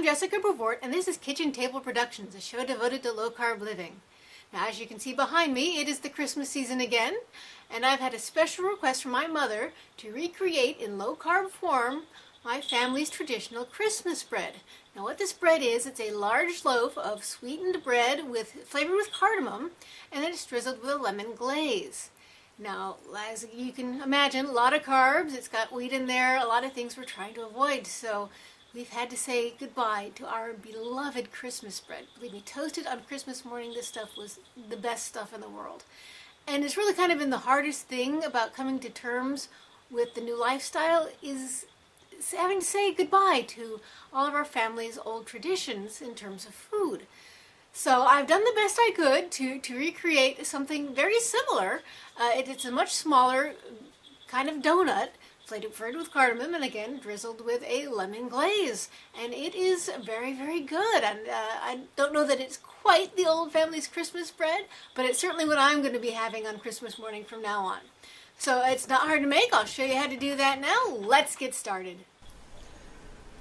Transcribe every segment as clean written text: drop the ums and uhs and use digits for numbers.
Jessica Bravort, and this is Kitchen Table Productions, a show devoted to low-carb living. Now, as you can see behind me, it is the Christmas season again, and I've had a special request from my mother to recreate in low-carb form my family's traditional Christmas bread. Now, what this bread is, it's a large loaf of sweetened bread flavored with cardamom, and then it's drizzled with a lemon glaze. Now, as you can imagine, a lot of carbs, it's got wheat in there, a lot of things we're trying to avoid, so we've had to say goodbye to our beloved Christmas bread. Believe me, toasted on Christmas morning, this stuff was the best stuff in the world. And it's really kind of been the hardest thing about coming to terms with the new lifestyle is having to say goodbye to all of our family's old traditions in terms of food. So I've done the best I could to recreate something very similar. It's a much smaller kind of donut, flavored with cardamom, and again drizzled with a lemon glaze. And it is very, very good. And I don't know that it's quite the old family's Christmas bread, but it's certainly what I'm going to be having on Christmas morning from now on. So it's not hard to make. I'll show you how to do that now. Let's get started.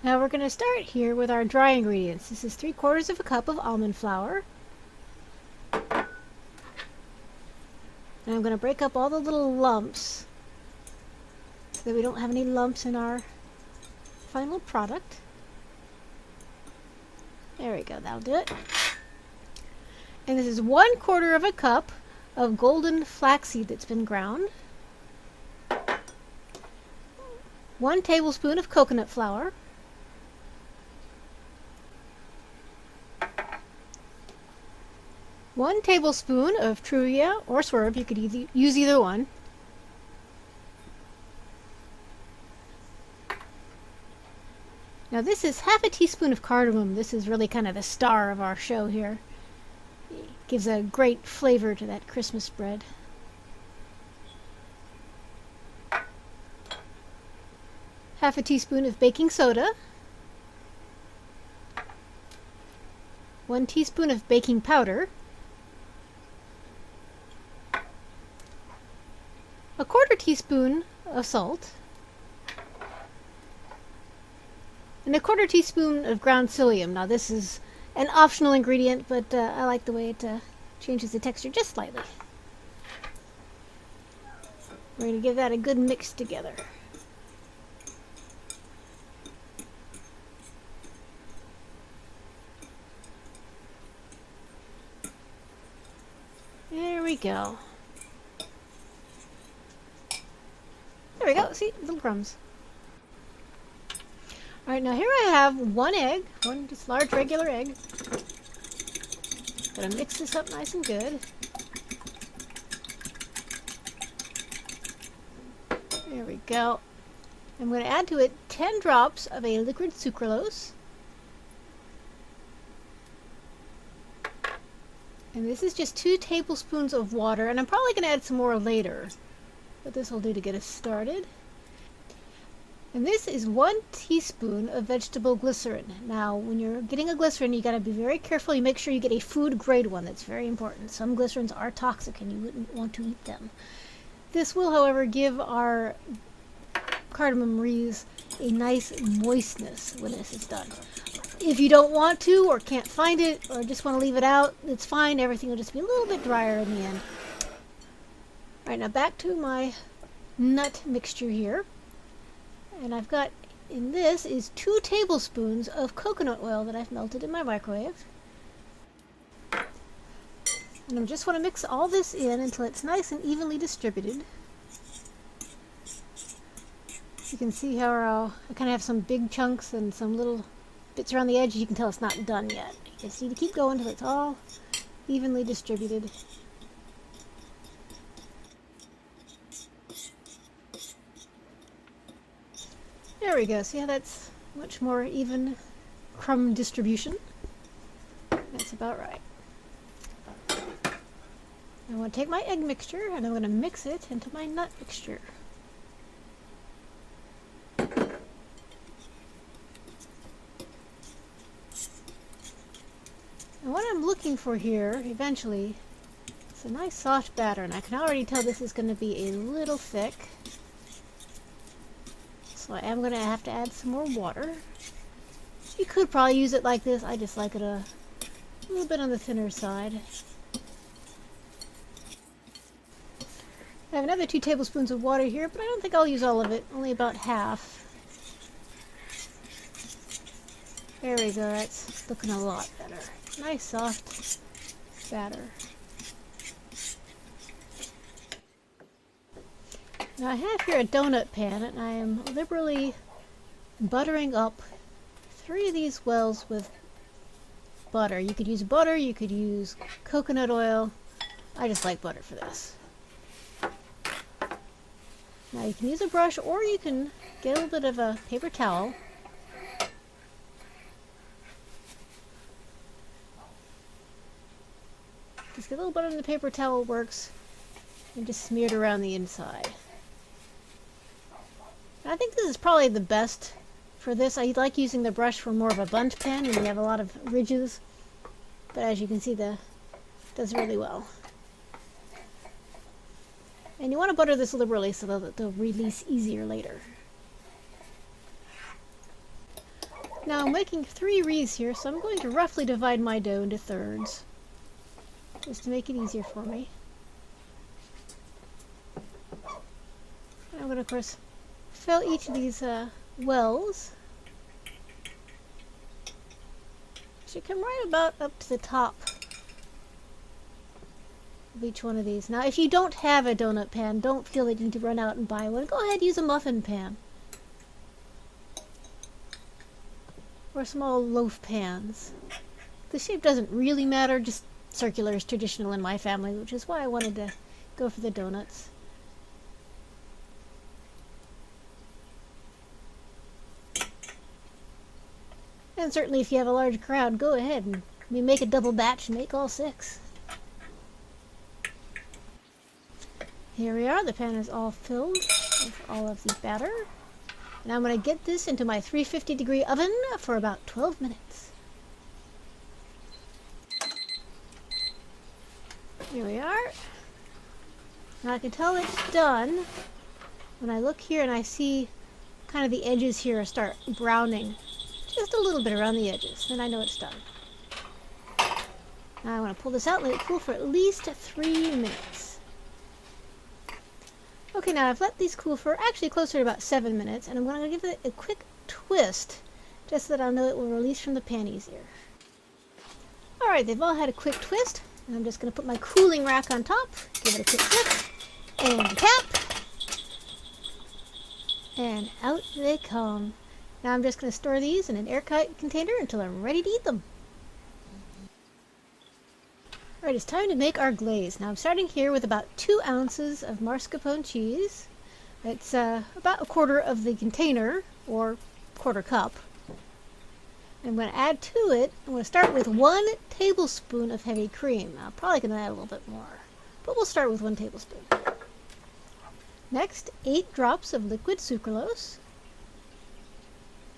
Now we're going to start here with our dry ingredients. This is 3/4 of a cup of almond flour. And I'm going to break up all the little lumps so that we don't have any lumps in our final product. There we go, that'll do it. And this is 1/4 of a cup of golden flaxseed that's been ground. 1 tablespoon of coconut flour. 1 tablespoon of Truvia or Swerve, you could use either one. Now this is 1/2 teaspoon of cardamom. This is really kind of the star of our show here. It gives a great flavor to that Christmas bread. Half a teaspoon of baking soda. 1 teaspoon of baking powder. 1/4 teaspoon of salt. And 1/4 teaspoon of ground psyllium. Now this is an optional ingredient, but I like the way it changes the texture just slightly. We're going to give that a good mix together. There we go. There we go. See, little crumbs. Alright, now here I have 1 egg, one just large regular egg. Gonna mix this up nice and good. There we go. I'm going to add to it 10 drops of a liquid sucralose. And this is just 2 tablespoons of water, and I'm probably going to add some more later. But this will do to get us started. And this is 1 teaspoon of vegetable glycerin. Now, when you're getting a glycerin, you got to be very careful. You make sure you get a food grade one. That's very important. Some glycerins are toxic and you wouldn't want to eat them. This will, however, give our cardamom wreaths a nice moistness when this is done. If you don't want to or can't find it or just want to leave it out, it's fine. Everything will just be a little bit drier in the end. Alright, now back to my nut mixture here. And I've got, in this, is 2 tablespoons of coconut oil that I've melted in my microwave. And I just want to mix all this in until it's nice and evenly distributed. You can see how I kind of have some big chunks and some little bits around the edge. You can tell it's not done yet. You just need to keep going until it's all evenly distributed. There we go. See how that's much more even crumb distribution? That's about right. I want to take my egg mixture and I'm going to mix it into my nut mixture. And what I'm looking for here, eventually, is a nice soft batter. And I can already tell this is going to be a little thick. So I am going to have to add some more water. You could probably use it like this. I just like it a little bit on the thinner side. I have another 2 tablespoons of water here, but I don't think I'll use all of it, only about half. There we go, that's looking a lot better. Nice soft batter. Now I have here a donut pan, and I am liberally buttering up 3 of these wells with butter. You could use butter, you could use coconut oil. I just like butter for this. Now you can use a brush, or you can get a little bit of a paper towel. Just get a little butter on the paper towel works, and just smear it around the inside. I think this is probably the best for this. I like using the brush for more of a bundt pan when you have a lot of ridges, but as you can see, it does really well. And you want to butter this liberally so that they'll release easier later. Now I'm making 3 wreaths here, so I'm going to roughly divide my dough into thirds, just to make it easier for me. And I'm going to, of course, fill each of these wells. Should come right about up to the top of each one of these. Now, if you don't have a donut pan, don't feel that you need to run out and buy one. Go ahead and use a muffin pan. Or small loaf pans. The shape doesn't really matter, just circular is traditional in my family, which is why I wanted to go for the donuts. And certainly if you have a large crowd, go ahead and make a double batch and make all 6. Here we are, the pan is all filled with all of the batter. And I'm going to get this into my 350-degree oven for about 12 minutes. Here we are. Now I can tell it's done when I look here and I see kind of the edges here start browning. Just a little bit around the edges, then I know it's done. Now I want to pull this out and let it cool for at least 3 minutes. Okay, now I've let these cool for actually closer to about 7 minutes, and I'm going to give it a quick twist, just so that I'll know it will release from the pan easier. Alright, they've all had a quick twist, and I'm just going to put my cooling rack on top, give it a quick flip, and tap, and out they come. Now I'm just going to store these in an airtight container until I'm ready to eat them. Alright, it's time to make our glaze. Now I'm starting here with about 2 ounces of mascarpone cheese. It's about 1/4 of the container, or 1/4 cup. I'm going to add to it, I'm going to start with 1 tablespoon of heavy cream. I'm probably going to add a little bit more, but we'll start with 1 tablespoon. Next, 8 drops of liquid sucralose.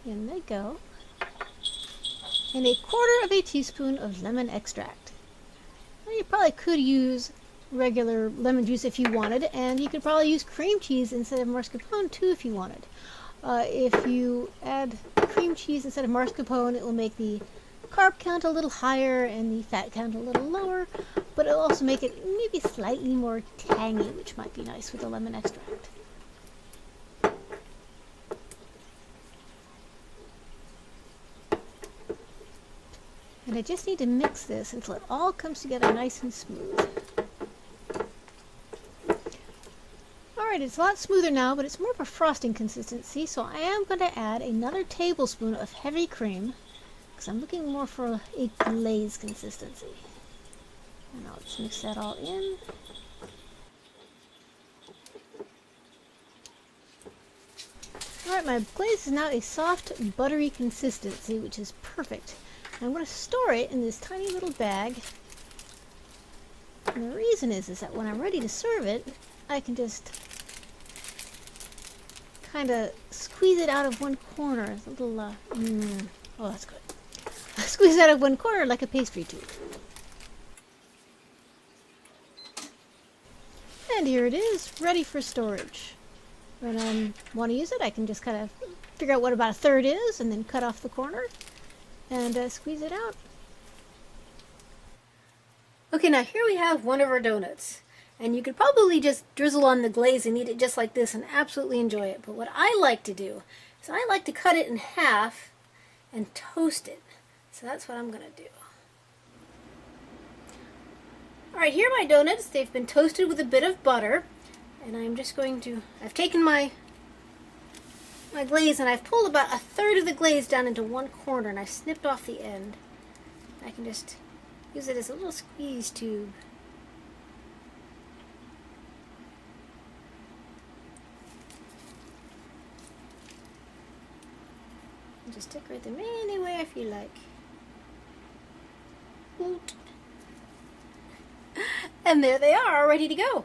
In they go. And 1/4 teaspoon of lemon extract. Now you probably could use regular lemon juice if you wanted, and you could probably use cream cheese instead of mascarpone too if you wanted. If you add cream cheese instead of mascarpone, it will make the carb count a little higher and the fat count a little lower, but it'll also make it maybe slightly more tangy, which might be nice with the lemon extract. And I just need to mix this until it all comes together nice and smooth. Alright, it's a lot smoother now, but it's more of a frosting consistency, so I am going to add another tablespoon of heavy cream, because I'm looking more for a glaze consistency. And I'll just mix that all in. Alright, my glaze is now a soft, buttery consistency, which is perfect. I'm going to store it in this tiny little bag. And the reason is that when I'm ready to serve it, I can just kind of squeeze it out of one corner. It's a little, oh, that's good. Squeeze it out of one corner like a pastry tube. And here it is, ready for storage. When I want to use it, I can just kind of figure out what about 1/3 is and then cut off the corner. and squeeze it out. Okay, now here we have one of our donuts. And you could probably just drizzle on the glaze and eat it just like this and absolutely enjoy it. But what I like to do is I like to cut it in half and toast it. So that's what I'm going to do. Alright, here are my donuts. They've been toasted with a bit of butter. And I'm just going to, I've taken my glaze and I've pulled about 1/3 of the glaze down into one corner and I've snipped off the end. I can just use it as a little squeeze tube. And just decorate them any way I feel like. Oot. And there they are, all ready to go.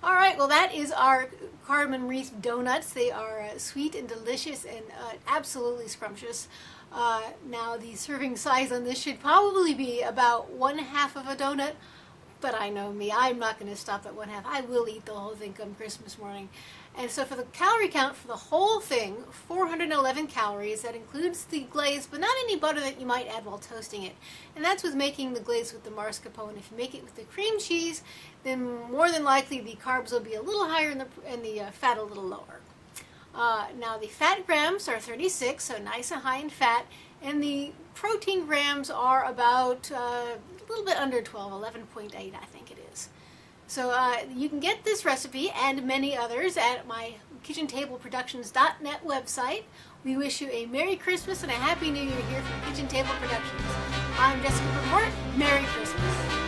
Alright, well that is our cardamom wreath donuts. They are sweet and delicious and absolutely scrumptious. Now the serving size on this should probably be about 1/2 of a donut, but I know me, I'm not going to stop at 1/2. I will eat the whole thing come Christmas morning. And so for the calorie count for the whole thing, 411 calories. That includes the glaze, but not any butter that you might add while toasting it. And that's with making the glaze with the mascarpone. If you make it with the cream cheese, then more than likely the carbs will be a little higher and the fat a little lower. Now the fat grams are 36, so nice and high in fat, and the protein grams are about a little bit under 12, 11.8 I think it is. So you can get this recipe and many others at my kitchentableproductions.net website. We wish you a Merry Christmas and a Happy New Year here from Kitchen Table Productions. I'm Jessica Report. Merry Christmas.